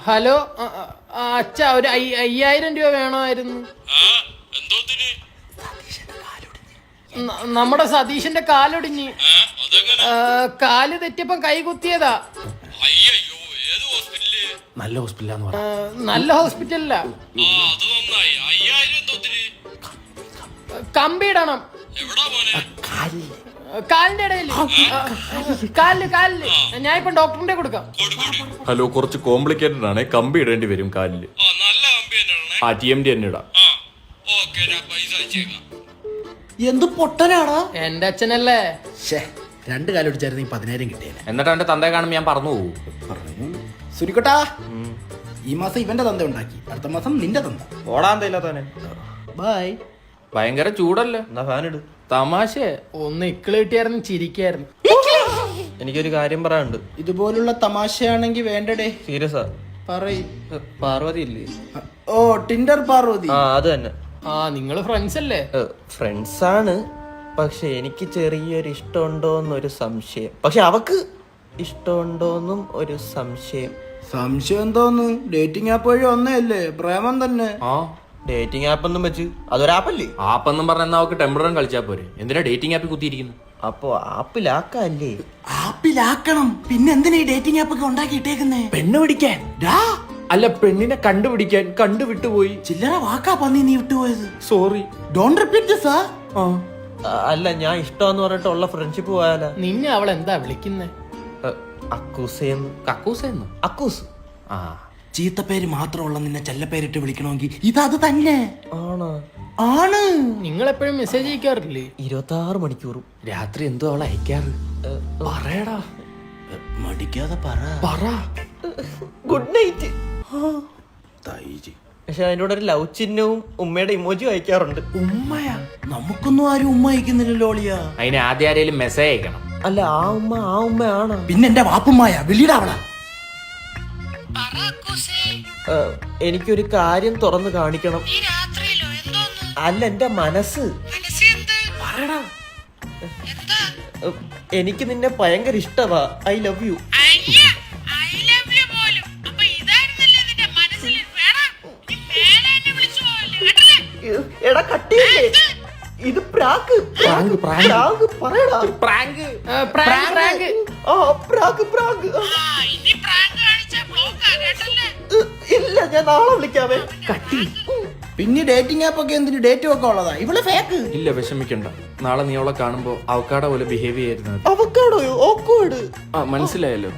Hello അച്ഛ ഒരു 5000 രൂപ വേണമായിരുന്നു. നമ്മുടെ സതീഷിന്റെ കാലൊടിഞ്ഞ്. കാല് തെറ്റിയപ്പം കൈ കുത്തിയതാ. നല്ല ഹോസ്പിറ്റലാന്ന് പറ. നല്ല ഹോസ്പിറ്റലില്ല. കമ്പിയിടണം കാലിന്റെ ഇടയിൽ. കാലില് ഞാൻ ഇപ്പം ഡോക്ടറിന്റെ കൊടുക്കാം. ഹലോ, കുറച്ച് കോംപ്ലിക്കേറ്റഡ് ആണ്. കമ്പി ഇടേണ്ടി വരും കാലില്. ആ TMD തന്നെ ഇടാം. എന്ത് പൊട്ടനാടാ എന്റെ അച്ഛനല്ലേ. 2 കാലൊടിച്ചായിരുന്നു 10,000 കിട്ടിയത്. എന്നിട്ട് അവന്റെ തന്തയെ കാണുമ്പോ ഞാൻ പറഞ്ഞു പോകും. സുരിക്കട്ടാ, ഈ മാസം ഇവന്റെ തന്ത ഉണ്ടാക്കി, അടുത്ത മാസം നിന്റെ തന്ത. ഓടാന്തയില്ലാത്തവനെ. ബൈ. ഭയങ്കര ചൂടല്ലേ, എന്നാ ഫാൻ ഇട്. തമാശ ഒന്ന് ഇക്കിള് കിട്ടിയായിരുന്നു ചിരിക്കായിരുന്നു. എനിക്കൊരു കാര്യം പറയാനുണ്ട്. ഇതുപോലുള്ള തമാശയാണെങ്കി വേണ്ടടേ. സീരിയസാ പറയ്. പാർവതി ഇല്ലേ? ഓ, ടിൻഡർ പാർവതി. ആ, അത് തന്നെ. നിങ്ങള് ഫ്രണ്ട്സ് അല്ലേ? ഫ്രണ്ട്സ് ആണ്, പക്ഷെ എനിക്ക് ചെറിയൊരു ഇഷ്ടമുണ്ടോന്നൊരു സംശയം. പക്ഷെ അവക്ക് ഇഷ്ടമുണ്ടോന്നും ഒരു സംശയം. സംശയം എന്തോന്ന്? ഡേറ്റിംഗ് ആപ്പ് വഴി ഒന്നല്ലേ, പ്രേമം തന്നെ. ആ ഡേറ്റിംഗ് ആപ്പ് ഒന്നും വെച്ച് അതൊരാപ്പല്ലേ? ആപ്പെന്നും പറഞ്ഞ അവക്ക് ടെമ്പററി കളിച്ചാ പോരെ. എന്തിനാ ഡേറ്റിംഗ് ആപ്പിൽ കുത്തിയിരിക്കുന്നു? അപ്പൊ ആപ്പിലാക്കല്ലേ? ആപ്പിലാക്കണം. പിന്നെ എന്തിനാ ഈ ഡേറ്റിംഗ് ആപ്പ് ഒക്കെ ഉണ്ടാക്കിയിട്ടേക്കുന്നേ? പെണ്ണ് പിടിക്കാൻ. അല്ല, പെണ്ണിനെ കണ്ടുപിടിക്കാൻ. കണ്ടുവിട്ടുപോയി. ചില്ലറ വാക്കാ പന്നി നീ വിട്ടുപോയത്. Sorry, don't repeat this. അല്ല, ഞാൻ ഇഷ്ടമെന്ന് പറഞ്ഞിട്ടുള്ള ഫ്രണ്ട്ഷിപ്പ് പോയാലാ? നിന്നെ അവൾ എന്താ വിളിക്കുന്നേ? അക്കൂസേന്ന്. കക്കൂസെന്ന്. അക്കൂസ്. ആ, ചീത്തപ്പേര് മാത്രമുള്ള നിന്നെ ചെല്ലപ്പേരിട്ട് വിളിക്കണമെങ്കിൽ ഇതത് തന്നെ ആണോ? ആണ്. നിങ്ങൾ എപ്പോഴും മെസ്സേജ് അയക്കാറില്ലേ? 26 മണിക്കൂറും. രാത്രി എന്തോ അവൾ അയക്കാറ്. പറയടാ, മടിക്കാതെ പറ. Good night. പക്ഷെ അതിനോട് ഒരു ലവ് ചിഹ്നവും ഉമ്മയുടെ ഇമോജിയും അയക്കാറുണ്ട്. ഉമ്മയാ? നമുക്കൊന്നും ആരും ഉമ്മ അയക്കുന്നില്ലല്ലോ ഒളിയാ. അതിന് ആദ്യം ആരെങ്കിലും മെസ്സേജ് അയക്കണം. അല്ല, ആ ഉമ്മയാണോ? പിന്നെ എന്റെ വാപ്പുമ്മായ വിളിയിടാവള. എനിക്കൊരു കാര്യം തുറന്നു കാണിക്കണം. അല്ല, എന്റെ മനസ്സ്. പറയടാ. എനിക്ക് നിന്നെ ഭയങ്കര ഇഷ്ടവാ. I love you. എടാ കട്ടിയല്ലേ ഇത്? പ്രാങ്ക്. പറയടാ. പ്രാങ്ക്. ആ, പ്രാങ്ക്. ഇല്ല, ഞാൻ നാളെ വിളിക്കാവേ. കട്ടി. പിന്നെ ഡേറ്റിംഗ് ആപ്പ് ഒക്കെ എന്തിന്? ഡേറ്റ് ഒക്കെ ഉള്ളതാ. ഇവള് ഫേക്ക്. ഇല്ല, വിഷമിക്കണ്ട. നാളെ നീ അവളെ കാണുമ്പോ അവക്കാടെ പോലെ ബിഹേവ് ചെയ്യായിരുന്നു. അവക്കാടോയോ? ഓക്കോട്. ആ, മനസ്സിലായല്ലോ.